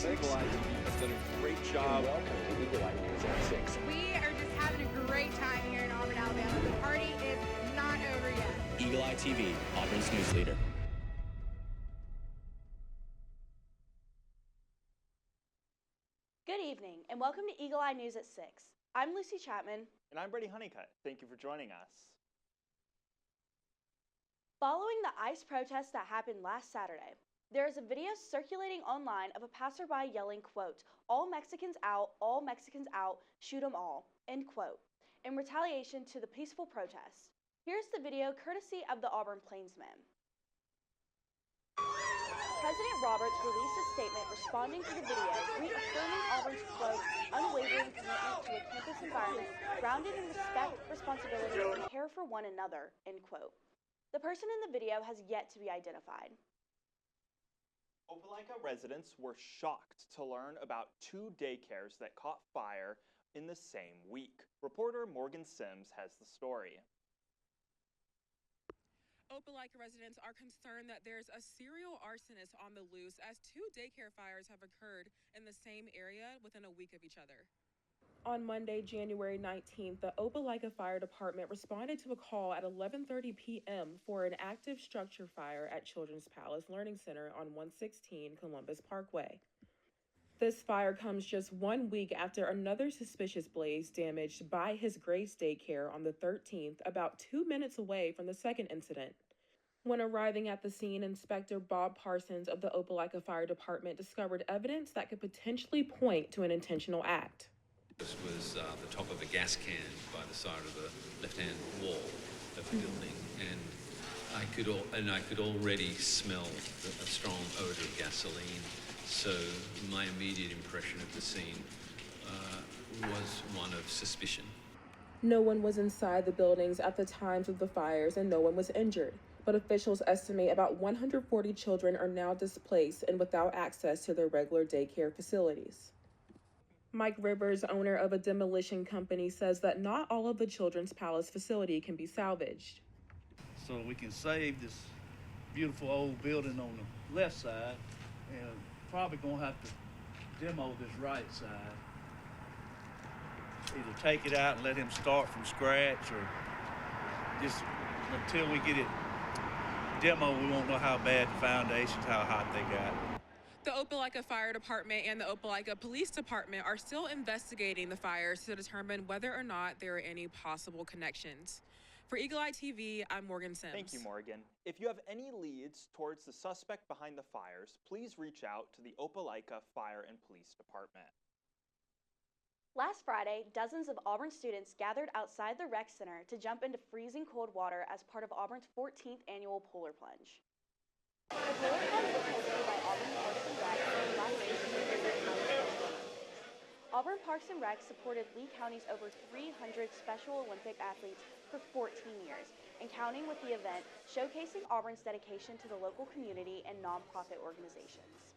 Eagle Eye TV has done a great job. Welcome to Eagle Eye News at 6. We are just having a great time here in Auburn, Alabama. The party is not over yet. Eagle Eye TV, Auburn's news leader. Good evening, and welcome to Eagle Eye News at 6. I'm Lucy Chapman. And I'm Brady Huneycutt. Thank you for joining us. Following the ICE protest that happened last Saturday, there is a video circulating online of a passerby yelling, quote, all Mexicans out, shoot 'em all, end quote, in retaliation to the peaceful protest. Here's the video courtesy of the Auburn Plainsman. President Roberts released a statement responding to the video, reaffirming Auburn's, quote, unwavering commitment to a campus environment grounded in respect, responsibility, and care for one another, end quote. The person in the video has yet to be identified. Opelika residents were shocked to learn about 2 daycares that caught fire in the same week. Reporter Morgan Sims has the story. Opelika residents are concerned that there's a serial arsonist on the loose as 2 daycare fires have occurred in the same area within a week of each other. On Monday, January 19th, the Opelika Fire Department responded to a call at 11:30 p.m. for an active structure fire at Children's Palace Learning Center on 116 Columbus Parkway. This fire comes just 1 week after another suspicious blaze damaged By His Grace daycare on the 13th, about 2 minutes away from the second incident. When arriving at the scene, Inspector Bob Parsons of the Opelika Fire Department discovered evidence that could potentially point to an intentional act. This was the top of a gas can by the side of the left-hand wall of the building, and I could already smell a strong odor of gasoline. So my immediate impression of the scene was one of suspicion. No one was inside the buildings at the times of the fires, and no one was injured. But officials estimate about 140 children are now displaced and without access to their regular daycare facilities. Mike Rivers, owner of a demolition company, says that not all of the Children's Palace facility can be salvaged. So we can save this beautiful old building on the left side, and probably gonna have to demo this right side. Either take it out and let him start from scratch, or just until we get it demo, we won't know how bad the foundations, how hot they got. The Opelika Fire Department and the Opelika Police Department are still investigating the fires to determine whether or not there are any possible connections. For Eagle Eye TV, I'm Morgan Sims. Thank you, Morgan. If you have any leads towards the suspect behind the fires, please reach out to the Opelika Fire and Police Department. Last Friday, dozens of Auburn students gathered outside the rec center to jump into freezing cold water as part of Auburn's 14th annual Polar Plunge. The Polar Plunge was hosted by Auburn Parks and Rec and collaboration with Lee County. Auburn Parks and Rec supported Lee County's over 300 Special Olympic athletes for 14 years, and counting with the event showcasing Auburn's dedication to the local community and nonprofit organizations.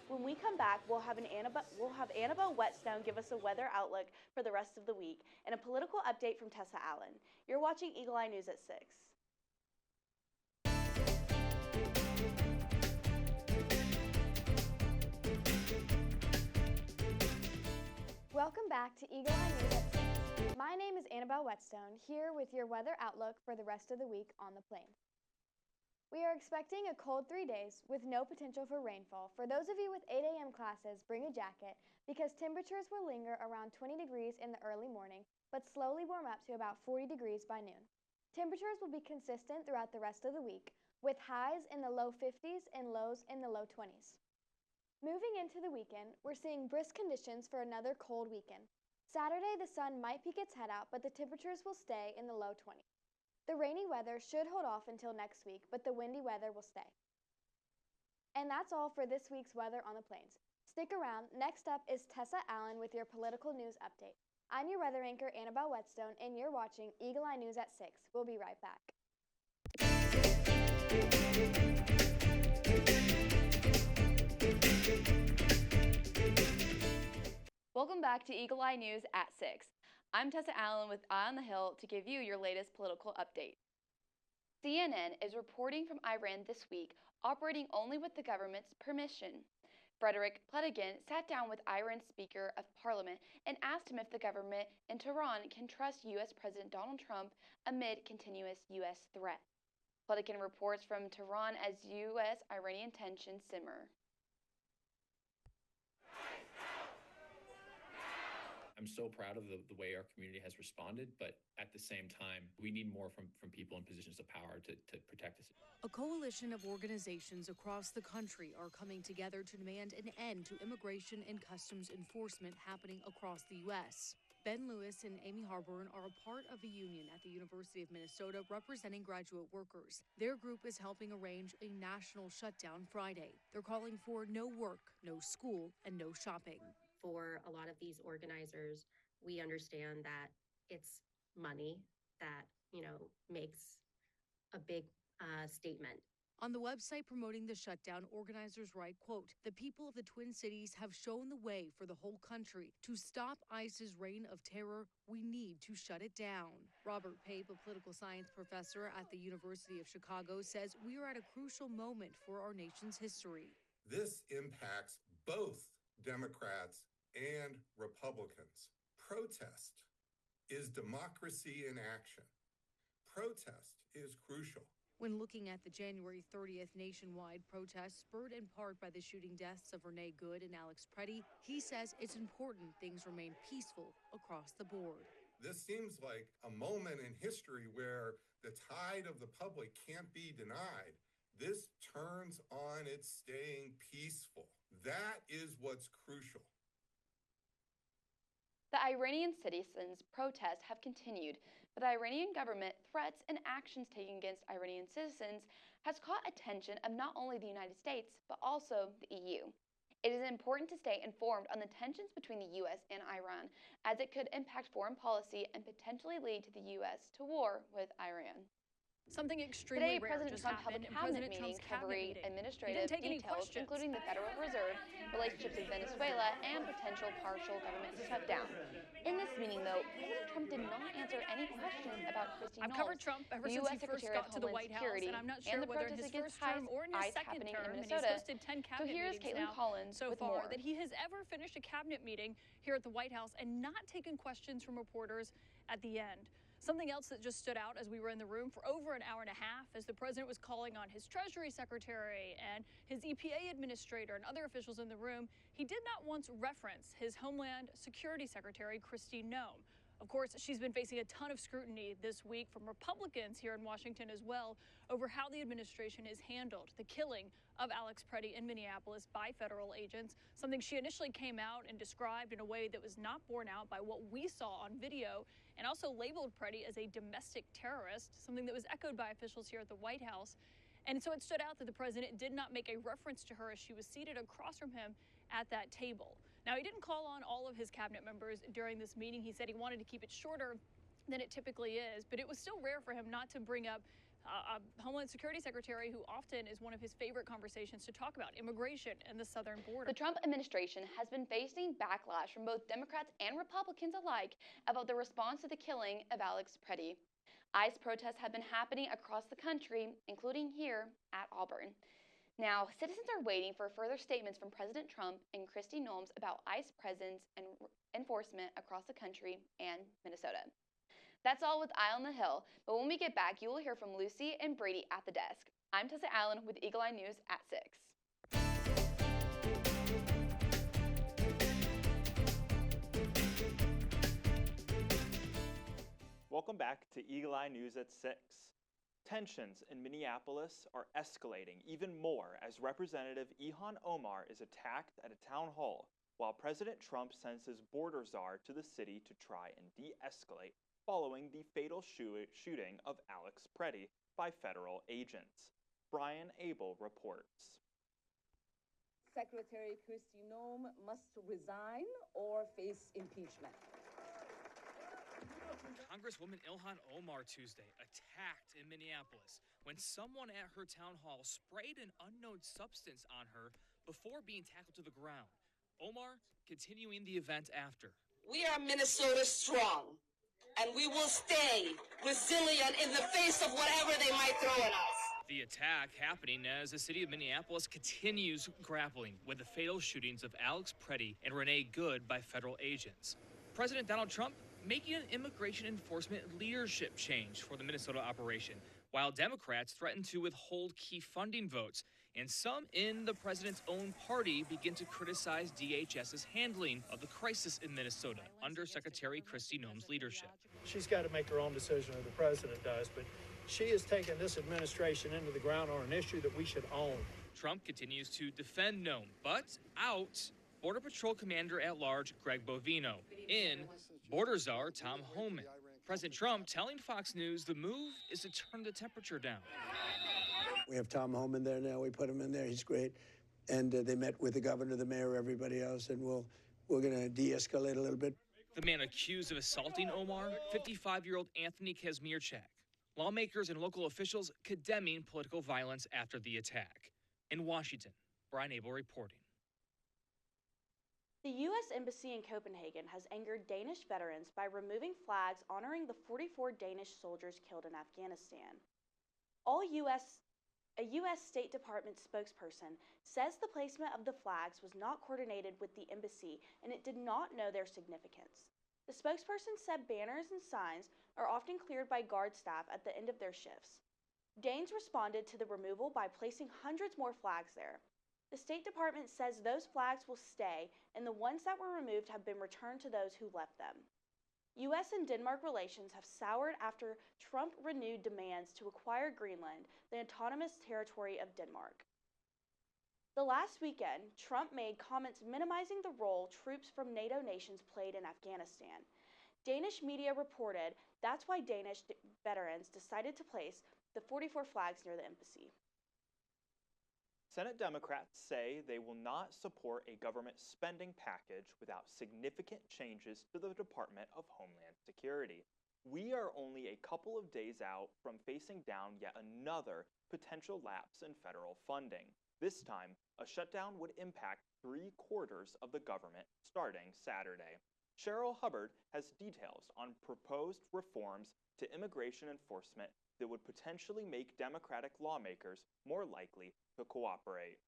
When we come back, we'll have Annabelle Whetstone give us a weather outlook for the rest of the week and a political update from Tessa Allen. You're watching Eagle Eye News at 6. Welcome back to Eagle Eye News at 6. My name is Annabelle Whetstone, here with your weather outlook for the rest of the week on the plains. We are expecting a cold 3 days with no potential for rainfall. For those of you with 8 a.m. classes, bring a jacket because temperatures will linger around 20 degrees in the early morning, but slowly warm up to about 40 degrees by noon. Temperatures will be consistent throughout the rest of the week, with highs in the low 50s and lows in the low 20s. Moving into the weekend, we're seeing brisk conditions for another cold weekend. Saturday, the sun might peek its head out, but the temperatures will stay in the low 20s. The rainy weather should hold off until next week, but the windy weather will stay. And that's all for this week's weather on the plains. Stick around. Next up is Tessa Allen with your political news update. I'm your weather anchor, Annabelle Whetstone, and you're watching Eagle Eye News at 6. We'll be right back. Welcome back to Eagle Eye News at 6. I'm Tessa Allen with Eye on the Hill to give you your latest political update. CNN is reporting from Iran this week, operating only with the government's permission. Frederick Pletigan sat down with Iran's Speaker of Parliament and asked him if the government in Tehran can trust U.S. President Donald Trump amid continuous U.S. threats. Pletigan reports from Tehran as U.S.-Iranian tensions simmer. I'm so proud of the way our community has responded, but at the same time, we need more from people in positions of power to protect us. A coalition of organizations across the country are coming together to demand an end to immigration and customs enforcement happening across the U.S. Ben Lewis and Amy Harborn are a part of a union at the University of Minnesota representing graduate workers. Their group is helping arrange a national shutdown Friday. They're calling for no work, no school, and no shopping. For a lot of these organizers, we understand that it's money that, makes a big statement. On the website promoting the shutdown, organizers write, quote, "The people of the Twin Cities have shown the way for the whole country. To stop ICE's reign of terror, we need to shut it down." Robert Pape, a political science professor at the University of Chicago, says we are at a crucial moment for our nation's history. This impacts both Democrats and Republicans. Protest is democracy in action. Protest is crucial. When looking at the January 30th nationwide protest spurred in part by the shooting deaths of Renee Good and Alex Preddy, he says it's important things remain peaceful across the board. This seems like a moment in history where the tide of the public can't be denied. This turns on its staying peaceful. That is what's crucial. The Iranian citizens' protests have continued, but the Iranian government threats and actions taken against Iranian citizens has caught attention of not only the United States, but also the EU. It is important to stay informed on the tensions between the U.S. and Iran, as it could impact foreign policy and potentially lead to the U.S. to war with Iran. Something extremely Today, rare President just Trump held a happened in cabinet President meeting Trump's cabinet covering meeting. administrative details, including the Federal Reserve, relationships with Venezuela, and potential partial government shutdown. In this meeting, though, President Trump did not answer any questions about Kristi I've Noem, covered Trump ever the since U.S. he first Secretary got of to the Homeland White House, Security, and I'm not and sure the whether in protests his against first term or in his ICE second happening term, in and he's Minnesota. hosted 10 So cabinet here's meetings Caitlin now Collins so with far, more. that he has ever finished a cabinet meeting here at the White House and not taken questions from reporters at the end. Something else that just stood out as we were in the room for over an hour and a half as the president was calling on his Treasury Secretary and his EPA administrator and other officials in the room, he did not once reference his Homeland Security Secretary, Kristi Noem. Of course, she's been facing a ton of scrutiny this week from Republicans here in Washington as well over how the administration has handled the killing of Alex Preddy in Minneapolis by federal agents, something she initially came out and described in a way that was not borne out by what we saw on video, and also labeled Preddy as a domestic terrorist, something that was echoed by officials here at the White House. And so it stood out that the president did not make a reference to her as she was seated across from him at that table. Now, he didn't call on all of his cabinet members during this meeting. He said he wanted to keep it shorter than it typically is, but it was still rare for him not to bring up a Homeland Security Secretary who often is one of his favorite conversations to talk about, immigration and the southern border. The Trump administration has been facing backlash from both Democrats and Republicans alike about the response to the killing of Alex Preddy. ICE protests have been happening across the country, including here at Auburn. Now, citizens are waiting for further statements from President Trump and Kristi Noem about ICE presence and enforcement across the country and Minnesota. That's all with Eye on the Hill, but when we get back, you will hear from Lucy and Brady at the desk. I'm Tessa Allen with Eagle Eye News at 6. Welcome back to Eagle Eye News at 6. Tensions in Minneapolis are escalating even more as Representative Ilhan Omar is attacked at a town hall, while President Trump sends his border czar to the city to try and de-escalate following the fatal shooting of Alex Preddy by federal agents. Brian Abel reports. Secretary Kristi Noem must resign or face impeachment. Congresswoman Ilhan Omar Tuesday attacked in Minneapolis when someone at her town hall sprayed an unknown substance on her before being tackled to the ground. Omar continuing the event after. We are Minnesota strong. and we will stay resilient in the face of whatever they might throw at us. The attack happening as the city of Minneapolis continues grappling with the fatal shootings of Alex Preddy and Renee Good by federal agents. President Donald Trump making an immigration enforcement leadership change for the Minnesota operation, while Democrats threaten to withhold key funding votes. And some in the president's own party begin to criticize DHS's handling of the crisis in Minnesota under Secretary Kristi Noem's leadership. She's got to make her own decision, or the president does, but she has taken this administration into the ground on an issue that we should own. Trump continues to defend Noem, but out Border Patrol Commander-at-Large Greg Bovino, in Border Czar Tom Homan. President Trump telling Fox News the move is to turn the temperature down. We have Tom Homan there now. We put him in there. He's great. And they met with the governor, the mayor, everybody else, and we're going to de-escalate a little bit. The man accused of assaulting Omar, 55-year-old Anthony Kazmierczak. Lawmakers and local officials condemning political violence after the attack. In Washington, Brian Abel reporting. The U.S. Embassy in Copenhagen has angered Danish veterans by removing flags honoring the 44 Danish soldiers killed in Afghanistan. A U.S. State Department spokesperson says the placement of the flags was not coordinated with the embassy and it did not know their significance. The spokesperson said banners and signs are often cleared by guard staff at the end of their shifts. Danes responded to the removal by placing hundreds more flags there. The State Department says those flags will stay, and the ones that were removed have been returned to those who left them. U.S. and Denmark relations have soured after Trump renewed demands to acquire Greenland, the autonomous territory of Denmark. The last weekend, Trump made comments minimizing the role troops from NATO nations played in Afghanistan. Danish media reported that's why Danish veterans decided to place the 44 flags near the embassy. Senate Democrats say they will not support a government spending package without significant changes to the Department of Homeland Security. We are only a couple of days out from facing down yet another potential lapse in federal funding. This time, a shutdown would impact 3/4 of the government starting Saturday. Cheryl Hubbard has details on proposed reforms to immigration enforcement that would potentially make Democratic lawmakers more likely to cooperate.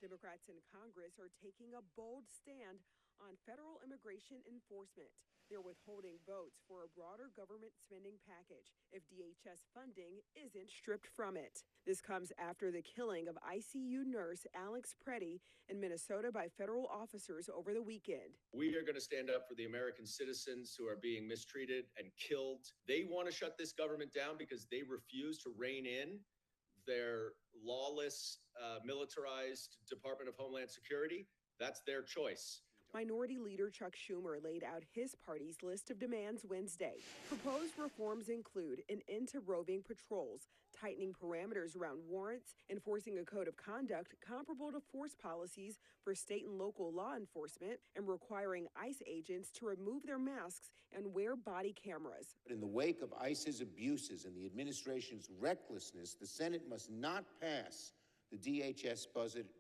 Democrats in Congress are taking a bold stand on federal immigration enforcement. They're withholding votes for a broader government spending package if DHS funding isn't stripped from it. This comes after the killing of ICU nurse Alex Preddy in Minnesota by federal officers over the weekend. We are going to stand up for the American citizens who are being mistreated and killed. They want to shut this government down because they refuse to rein in their lawless, militarized Department of Homeland Security. That's their choice. Minority Leader Chuck Schumer laid out his party's list of demands Wednesday. Proposed reforms include an end to roving patrols, tightening parameters around warrants, enforcing a code of conduct comparable to force policies for state and local law enforcement, and requiring ICE agents to remove their masks and wear body cameras. In the wake of ICE's abuses and the administration's recklessness, the Senate must not pass the DHS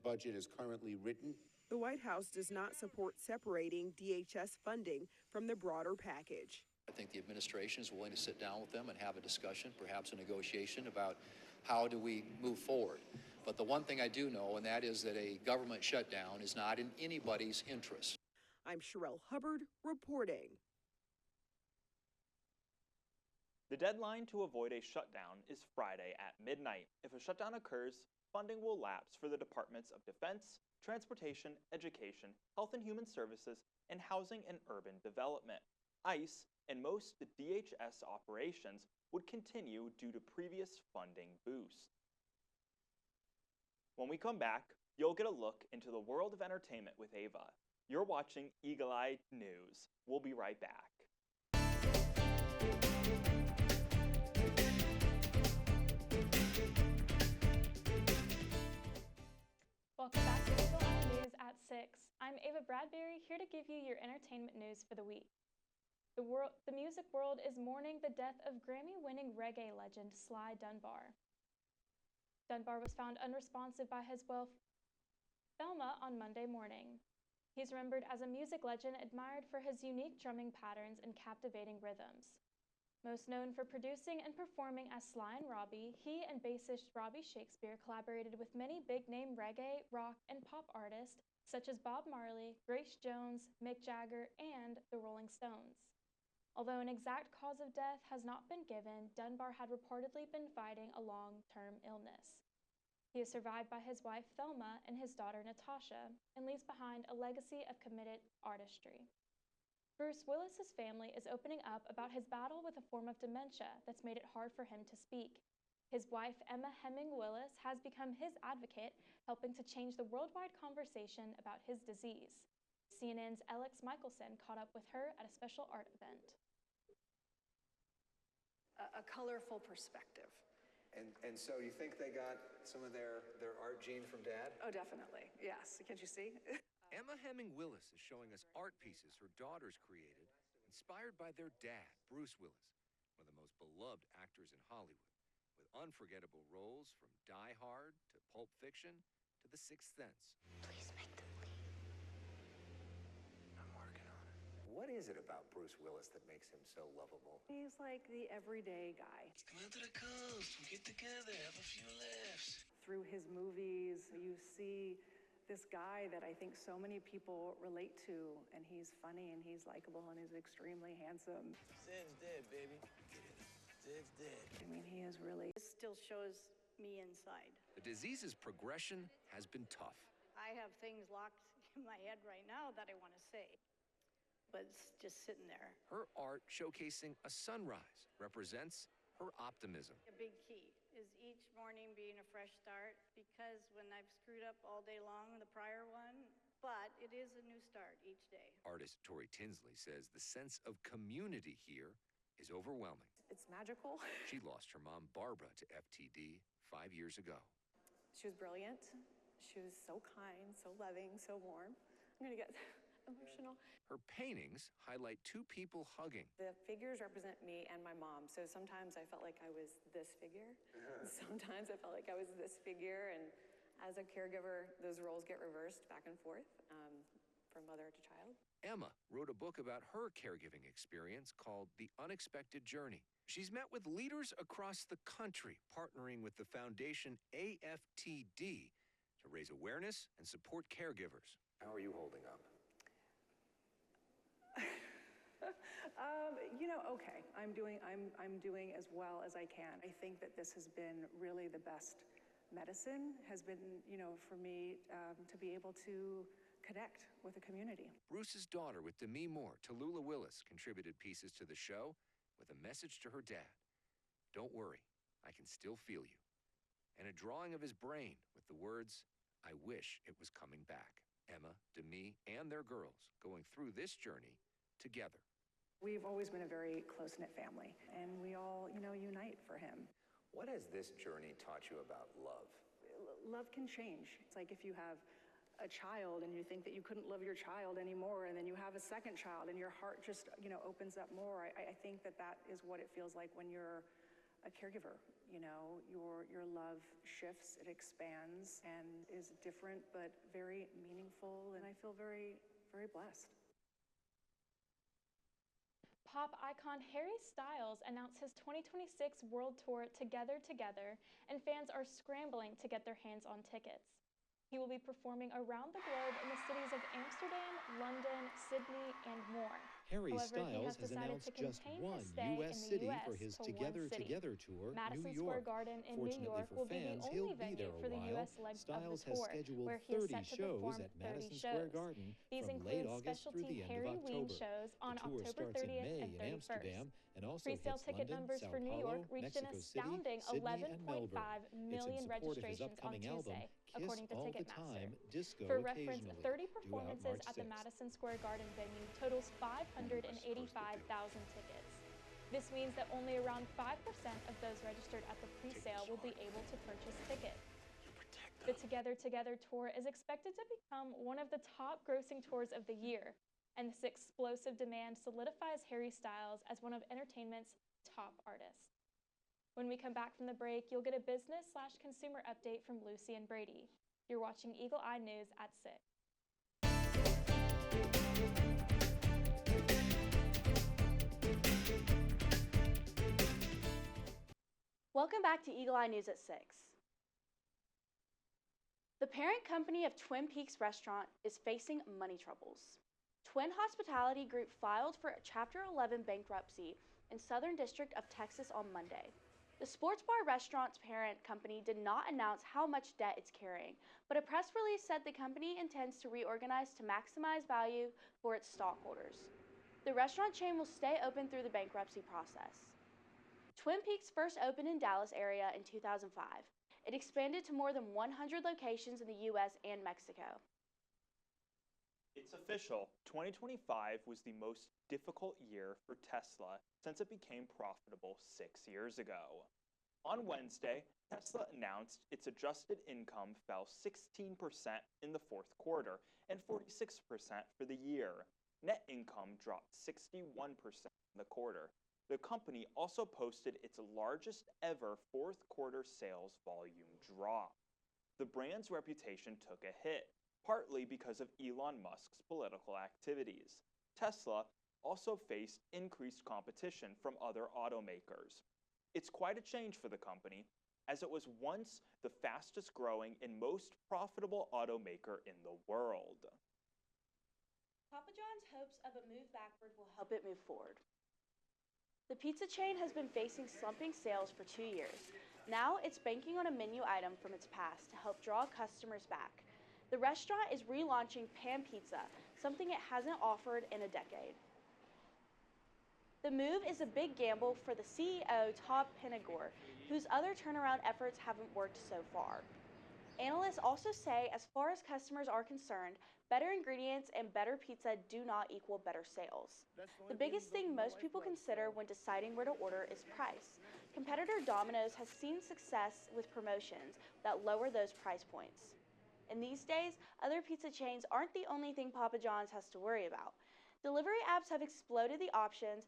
budget as currently written. The White House does not support separating DHS funding from the broader package. I think the administration is willing to sit down with them and have a discussion, perhaps a negotiation about how do we move forward. But the one thing I do know, and that is that a government shutdown is not in anybody's interest. I'm Sherelle Hubbard reporting. The deadline to avoid a shutdown is Friday at midnight. If a shutdown occurs, funding will lapse for the Departments of Defense, Transportation, Education, Health and Human Services, and Housing and Urban Development. ICE and most DHS operations would continue due to previous funding boosts. When we come back, you'll get a look into the world of entertainment with Ava. You're watching Eagle Eye News. We'll be right back. Welcome back to Eagle Eye News at 6. I'm Ava Bradberry, here to give you your entertainment news for the week. The music world is mourning the death of Grammy-winning reggae legend Sly Dunbar. Dunbar was found unresponsive by his wife, Thelma, on Monday morning. He's remembered as a music legend admired for his unique drumming patterns and captivating rhythms. Most known for producing and performing as Sly and Robbie, he and bassist Robbie Shakespeare collaborated with many big-name reggae, rock, and pop artists such as Bob Marley, Grace Jones, Mick Jagger, and the Rolling Stones. Although an exact cause of death has not been given, Dunbar had reportedly been fighting a long-term illness. He is survived by his wife Thelma and his daughter Natasha, and leaves behind a legacy of committed artistry. Bruce Willis's family is opening up about his battle with a form of dementia that's made it hard for him to speak. His wife, Emma Hemming Willis, has become his advocate, helping to change the worldwide conversation about his disease. CNN's Alex Michelson caught up with her at a special art event. A colorful perspective. And so you think they got some of their art gene from Dad? Oh, definitely. Yes. Can't you see? Emma Hemming Willis is showing us art pieces her daughters created, inspired by their dad, Bruce Willis, one of the most beloved actors in Hollywood, with unforgettable roles from Die Hard to Pulp Fiction to The Sixth Sense. Please make them leave. I'm working on it. What is it about Bruce Willis that makes him so lovable? He's like the everyday guy. Let's come out to the coast, we'll get together, have a few laughs. Through his movies, you see this guy that I think so many people relate to, and he's funny and he's likable and he's extremely handsome. Zed's dead, baby. Zed's dead. I mean, he is really... It still shows me inside. The disease's progression has been tough. I have things locked in my head right now that I want to say, but it's just sitting there. Her art showcasing a sunrise represents her optimism. A big key is each morning being a fresh start, because when I've screwed up all day long, the prior one, but it is a new start each day. Artist Tori Tinsley says the sense of community here is overwhelming. It's magical. She lost her mom, Barbara, to FTD 5 years ago. She was brilliant. She was so kind, so loving, so warm. I'm gonna get emotional. Her paintings highlight two people hugging. The figures represent me and my mom, so sometimes I felt like I was this figure. Sometimes I felt like I was this figure, and as a caregiver, those roles get reversed back and forth from mother to child. Emma wrote a book about her caregiving experience called The Unexpected Journey. She's met with leaders across the country, partnering with the foundation AFTD to raise awareness and support caregivers. How are you holding up? Okay. I'm doing as well as I can. I think that this has been really the best medicine, has been, for me to be able to connect with a community. Bruce's daughter with Demi Moore, Tallulah Willis, contributed pieces to the show with a message to her dad. Don't worry, I can still feel you. And a drawing of his brain with the words, I wish it was coming back. Emma, Demi, and their girls going through this journey together. We've always been a very close-knit family, and we all, unite for him. What has this journey taught you about love? Love can change. It's like if you have a child and you think that you couldn't love your child anymore, and then you have a second child and your heart just, opens up more. I think that is what it feels like when you're a caregiver. Your love shifts, it expands, and is different but very meaningful, and I feel very, very blessed. Pop icon Harry Styles announced his 2026 world tour Together Together, and fans are scrambling to get their hands on tickets. He will be performing around the globe in the cities of Amsterdam, London, Sydney, and more. Harry However, Styles has announced just one U.S. city for his Together Together tour, Madison New York. Square Garden in New Fortunately York for will be the fans, only he'll be venue there for a the while. U.S. leg Styles of the tour, has scheduled where he is 30 set to shows perform at 30 Madison shows. Square Garden These from include late August through specialty the end Harry of Ween October. shows on The tour October starts in 30th May and in 31st. Amsterdam and also Pre-sale hits ticket London, numbers Sao for New Paulo, York reached an Mexico City, astounding Sydney, and 11.5 Melbourne. million It's in support of his registrations on upcoming album, Tuesday, Kiss according to All the Ticketmaster. Time, Disco For reference, Occasionally, 30 due out performances March at the 6th. Madison Square Garden venue totals 585,000 tickets. This means that only around 5% of those registered at the pre-sale will be able to purchase tickets. The Together Together tour is expected to become one of the top grossing tours of the year, and this explosive demand solidifies Harry Styles as one of entertainment's top artists. When we come back from the break, you'll get a business/consumer update from Lucy and Brady. You're watching Eagle Eye News at 6. Welcome back to Eagle Eye News at 6. The parent company of Twin Peaks Restaurant is facing money troubles. Twin Hospitality Group filed for a Chapter 11 bankruptcy in Southern District of Texas on Monday. The sports bar restaurant's parent company did not announce how much debt it's carrying, but a press release said the company intends to reorganize to maximize value for its stockholders. The restaurant chain will stay open through the bankruptcy process. Twin Peaks first opened in Dallas area in 2005. It expanded to more than 100 locations in the U.S. and Mexico. It's official. 2025 was the most difficult year for Tesla since it became profitable 6 years ago. On Wednesday, Tesla announced its adjusted income fell 16% in the fourth quarter and 46% for the year. Net income dropped 61% in the quarter. The company also posted its largest ever fourth quarter sales volume drop. The brand's reputation took a hit, partly because of Elon Musk's political activities. Tesla also faced increased competition from other automakers. It's quite a change for the company, as it was once the fastest growing and most profitable automaker in the world. Papa John's hopes of a move backward will help it move forward. The pizza chain has been facing slumping sales for 2 years. Now it's banking on a menu item from its past to help draw customers back. The restaurant is relaunching Pan Pizza, something it hasn't offered in a decade. The move is a big gamble for the CEO, Todd Penegor, whose other turnaround efforts haven't worked so far. Analysts also say, as far as customers are concerned, better ingredients and better pizza do not equal better sales. The biggest thing most people consider when deciding where to order is price. Competitor Domino's has seen success with promotions that lower those price points. In these days, other pizza chains aren't the only thing Papa John's has to worry about. Delivery apps have explored the options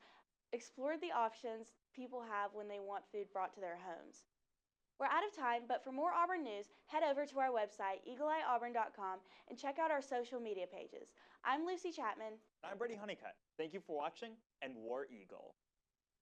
people have when they want food brought to their homes. We're out of time, but for more Auburn news, head over to our website, eagleeyeauburn.com, and check out our social media pages. I'm Lucy Chapman. I'm Brady Huneycutt. Thank you for watching, and War Eagle.